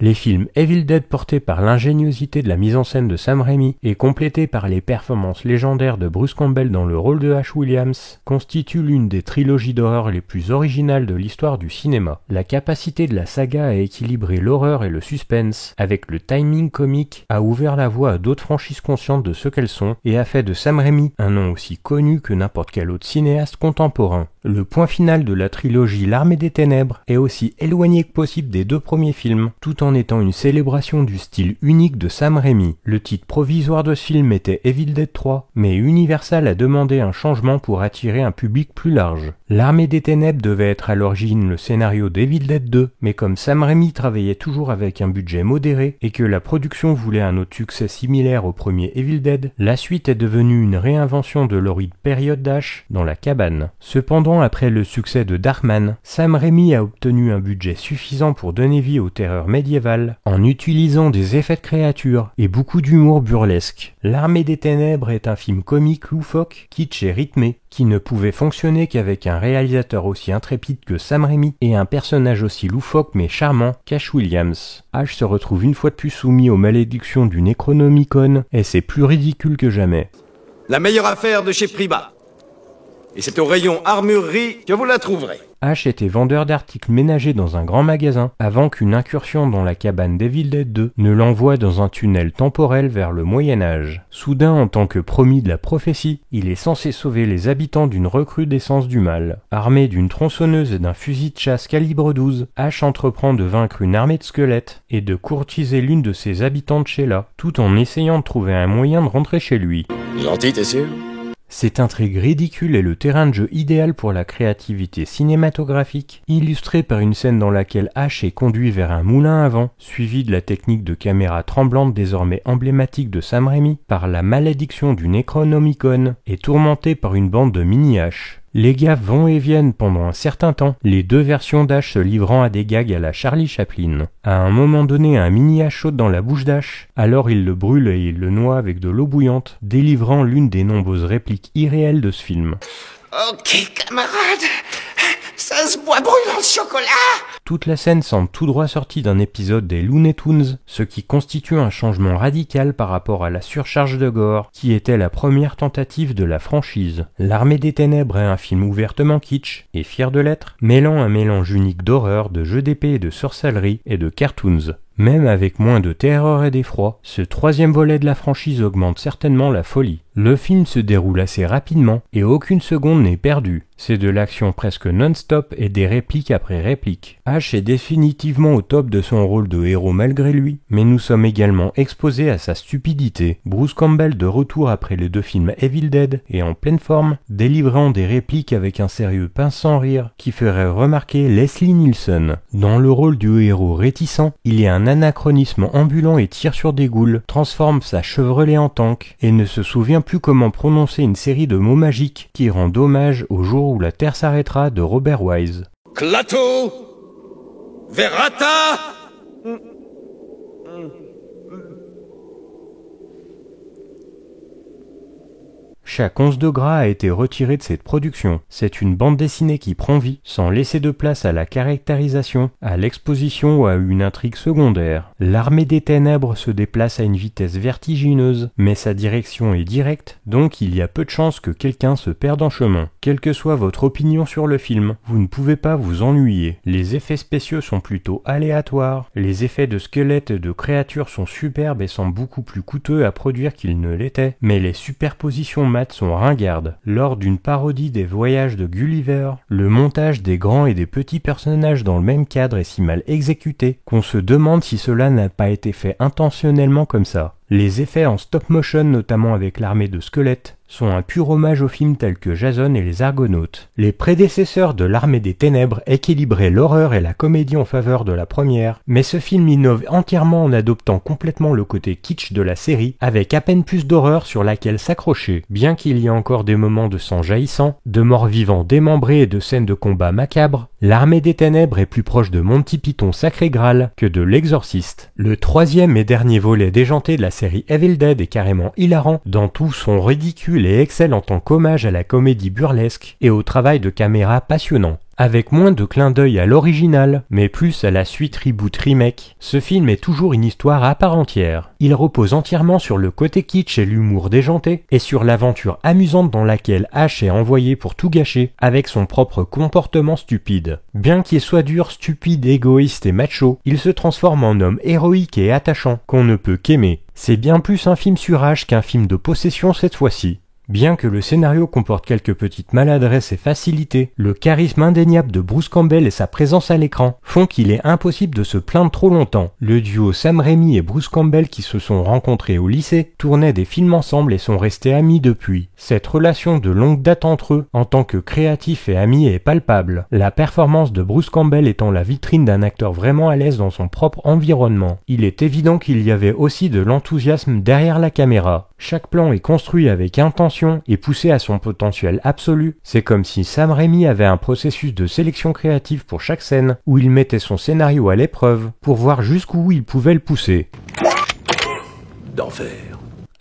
Les films Evil Dead, portés par l'ingéniosité de la mise en scène de Sam Raimi et complétés par les performances légendaires de Bruce Campbell dans le rôle de Ash Williams, constituent l'une des trilogies d'horreur les plus originales de l'histoire du cinéma. La capacité de la saga à équilibrer l'horreur et le suspense, avec le timing comique, a ouvert la voie à d'autres franchises conscientes de ce qu'elles sont et a fait de Sam Raimi un nom aussi connu que n'importe quel autre cinéaste contemporain. Le point final de la trilogie L'Armée des Ténèbres est aussi éloigné que possible des deux premiers films, tout en étant une célébration du style unique de Sam Raimi. Le titre provisoire de ce film était Evil Dead 3, mais Universal a demandé un changement pour attirer un public plus large. L'Armée des Ténèbres devait être à l'origine le scénario d'Evil Dead 2, mais comme Sam Raimi travaillait toujours avec un budget modéré et que la production voulait un autre succès similaire au premier Evil Dead, la suite est devenue une réinvention de l'horrible période d'Ash dans la cabane. Cependant, après le succès de Darkman, Sam Raimi a obtenu un budget suffisant pour donner vie aux terreurs médiévales en utilisant des effets de créatures et beaucoup d'humour burlesque. L'Armée des Ténèbres est un film comique loufoque, kitsch et rythmé, qui ne pouvait fonctionner qu'avec un réalisateur aussi intrépide que Sam Raimi et un personnage aussi loufoque mais charmant qu'Ash Williams. Ash se retrouve une fois de plus soumis aux malédictions du Necronomicon et c'est plus ridicule que jamais. La meilleure affaire de chez Prima. Et c'est au rayon armurerie que vous la trouverez. Ash était vendeur d'articles ménagers dans un grand magasin avant qu'une incursion dans la cabane d'Evil Dead 2 ne l'envoie dans un tunnel temporel vers le Moyen-Âge. Soudain, en tant que promis de la prophétie, il est censé sauver les habitants d'une recrudescence du mal. Armé d'une tronçonneuse et d'un fusil de chasse calibre 12, Ash entreprend de vaincre une armée de squelettes et de courtiser l'une de ses habitantes Sheila, tout en essayant de trouver un moyen de rentrer chez lui. Gentil, t'es sûr ? Cette intrigue ridicule est le terrain de jeu idéal pour la créativité cinématographique, illustrée par une scène dans laquelle Ash est conduit vers un moulin à vent, suivi de la technique de caméra tremblante désormais emblématique de Sam Raimi, par la malédiction du Necronomicon, et tourmenté par une bande de mini-Ash. Les gaffes vont et viennent pendant un certain temps, les deux versions d'Ash se livrant à des gags à la Charlie Chaplin. À un moment donné, un mini-Ash saute dans la bouche d'Ash, alors il le brûle et il le noie avec de l'eau bouillante, délivrant l'une des nombreuses répliques irréelles de ce film. Ok, camarade, ça se boit brûlant de chocolat. Toute la scène semble tout droit sortie d'un épisode des Looney Tunes, ce qui constitue un changement radical par rapport à la surcharge de gore, qui était la première tentative de la franchise. L'Armée des Ténèbres est un film ouvertement kitsch, et fier de l'être, mêlant un mélange unique d'horreur, de jeux d'épée et de sorcellerie, et de cartoons. Même avec moins de terreur et d'effroi, ce troisième volet de la franchise augmente certainement la folie. Le film se déroule assez rapidement et aucune seconde n'est perdue. C'est de l'action presque non-stop et des répliques après répliques. Ash est définitivement au top de son rôle de héros malgré lui, mais nous sommes également exposés à sa stupidité. Bruce Campbell, de retour après les deux films Evil Dead et en pleine forme, délivrant des répliques avec un sérieux pince sans rire qui ferait remarquer Leslie Nielsen. Dans le rôle du héros réticent, il y a un anachronisme ambulant et tire sur des ghouls, transforme sa Chevrolet en tank et ne se souvient plus comment prononcer une série de mots magiques qui rendent hommage au jour où la Terre s'arrêtera de Robert Wise. Clato Verata. Chaque once de gras a été retiré de cette production. C'est une bande dessinée qui prend vie, sans laisser de place à la caractérisation, à l'exposition ou à une intrigue secondaire. L'Armée des Ténèbres se déplace à une vitesse vertigineuse, mais sa direction est directe, donc il y a peu de chances que quelqu'un se perde en chemin. Quelle que soit votre opinion sur le film, vous ne pouvez pas vous ennuyer. Les effets spéciaux sont plutôt aléatoires, les effets de squelettes et de créatures sont superbes et semblent beaucoup plus coûteux à produire qu'ils ne l'étaient, mais les superpositions sont ringardes. Lors d'une parodie des voyages de Gulliver, le montage des grands et des petits personnages dans le même cadre est si mal exécuté qu'on se demande si cela n'a pas été fait intentionnellement comme ça. Les effets en stop motion, notamment avec l'armée de squelettes, sont un pur hommage aux films tels que Jason et les Argonautes. Les prédécesseurs de l'Armée des Ténèbres équilibraient l'horreur et la comédie en faveur de la première, mais ce film innove entièrement en adoptant complètement le côté kitsch de la série, avec à peine plus d'horreur sur laquelle s'accrocher. Bien qu'il y ait encore des moments de sang jaillissant, de morts vivants démembrés et de scènes de combat macabres, l'Armée des Ténèbres est plus proche de Monty Python Sacré Graal que de L'Exorciste. Le troisième et dernier volet déjanté de la série Evil Dead est carrément hilarant dans tout son ridicule et excelle en tant qu'hommage à la comédie burlesque et au travail de caméra passionnant. Avec moins de clins d'œil à l'original, mais plus à la suite reboot-remake, ce film est toujours une histoire à part entière. Il repose entièrement sur le côté kitsch et l'humour déjanté, et sur l'aventure amusante dans laquelle Ash est envoyé pour tout gâcher, avec son propre comportement stupide. Bien qu'il soit dur, stupide, égoïste et macho, il se transforme en homme héroïque et attachant, qu'on ne peut qu'aimer. C'est bien plus un film sur Ash qu'un film de possession cette fois-ci. Bien que le scénario comporte quelques petites maladresses et facilités, le charisme indéniable de Bruce Campbell et sa présence à l'écran font qu'il est impossible de se plaindre trop longtemps. Le duo Sam Raimi et Bruce Campbell qui se sont rencontrés au lycée tournaient des films ensemble et sont restés amis depuis. Cette relation de longue date entre eux, en tant que créatifs et amis, est palpable. La performance de Bruce Campbell étant la vitrine d'un acteur vraiment à l'aise dans son propre environnement. Il est évident qu'il y avait aussi de l'enthousiasme derrière la caméra. Chaque plan est construit avec intention et poussé à son potentiel absolu. C'est comme si Sam Raimi avait un processus de sélection créative pour chaque scène, où il mettait son scénario à l'épreuve pour voir jusqu'où il pouvait le pousser. D'enfer.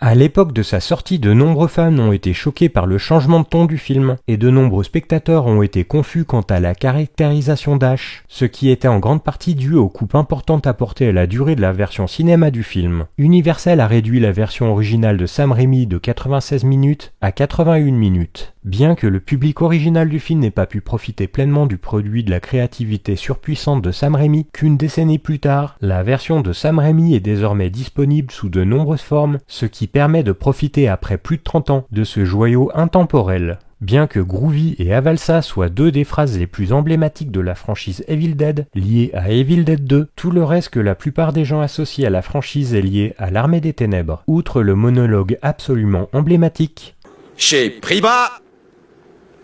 À l'époque de sa sortie, de nombreux fans ont été choqués par le changement de ton du film, et de nombreux spectateurs ont été confus quant à la caractérisation d'Ash, ce qui était en grande partie dû aux coupes importantes apportées à la durée de la version cinéma du film. Universal a réduit la version originale de Sam Raimi de 96 minutes à 81 minutes. Bien que le public original du film n'ait pas pu profiter pleinement du produit de la créativité surpuissante de Sam Raimi, qu'une décennie plus tard, la version de Sam Raimi est désormais disponible sous de nombreuses formes, ce qui permet de profiter après plus de 30 ans de ce joyau intemporel. Bien que Groovy et Avalsa soient deux des phrases les plus emblématiques de la franchise Evil Dead, liées à Evil Dead 2, tout le reste que la plupart des gens associent à la franchise est lié à l'Armée des Ténèbres. Outre le monologue absolument emblématique, Chez Priba,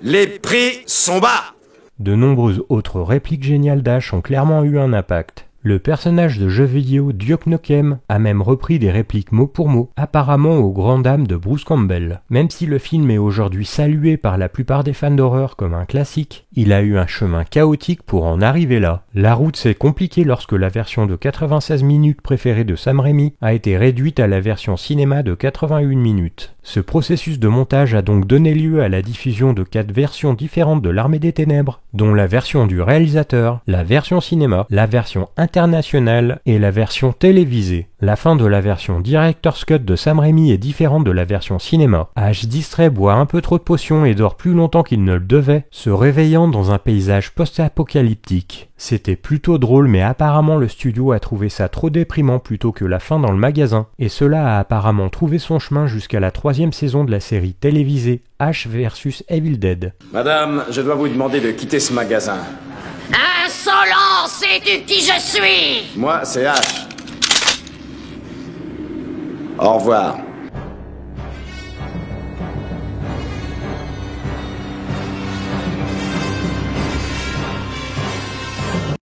les prix sont bas. de nombreuses autres répliques géniales d'Ash ont clairement eu un impact. Le personnage de jeu vidéo Duke Nukem a même repris des répliques mot pour mot, apparemment aux grandes dames de Bruce Campbell. Même si le film est aujourd'hui salué par la plupart des fans d'horreur comme un classique, il a eu un chemin chaotique pour en arriver là. La route s'est compliquée lorsque la version de 96 minutes préférée de Sam Raimi a été réduite à la version cinéma de 81 minutes. Ce processus de montage a donc donné lieu à la diffusion de 4 versions différentes de l'Armée des Ténèbres, dont la version du réalisateur, la version cinéma, la version internationale et la version télévisée. La fin de la version Director's Cut de Sam Raimi est différente de la version cinéma. Ash distrait boit un peu trop de potions et dort plus longtemps qu'il ne le devait, se réveillant dans un paysage post-apocalyptique. C'était plutôt drôle, mais apparemment le studio a trouvé ça trop déprimant plutôt que la fin dans le magasin, et cela a apparemment trouvé son chemin jusqu'à la 3e saison de la série télévisée Ash vs Evil Dead. Madame, je dois vous demander de quitter ce magasin. Insolent, sais-tu qui je suis? Moi, c'est H. Au revoir.